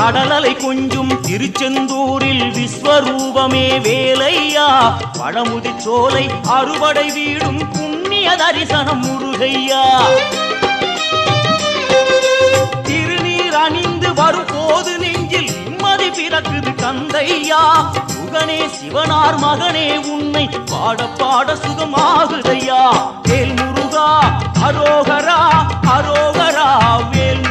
கடலலை கொஞ்சும் திருச்செந்தூரில் விஸ்வரூபமே வேலையா பழமுதி சோலை அறுபடை வீடும் புண்ணிய தரிசனம் முருகையா திருநீர் அணிந்து வரும் போது நெஞ்சில் நிம்மதி பிறக்குது கந்தையா சுகனே சிவனார் மகனே உன்னை பாட பாட சுகமாகுதையா வேல் முருகா அரோகரா அரோகரா வேல்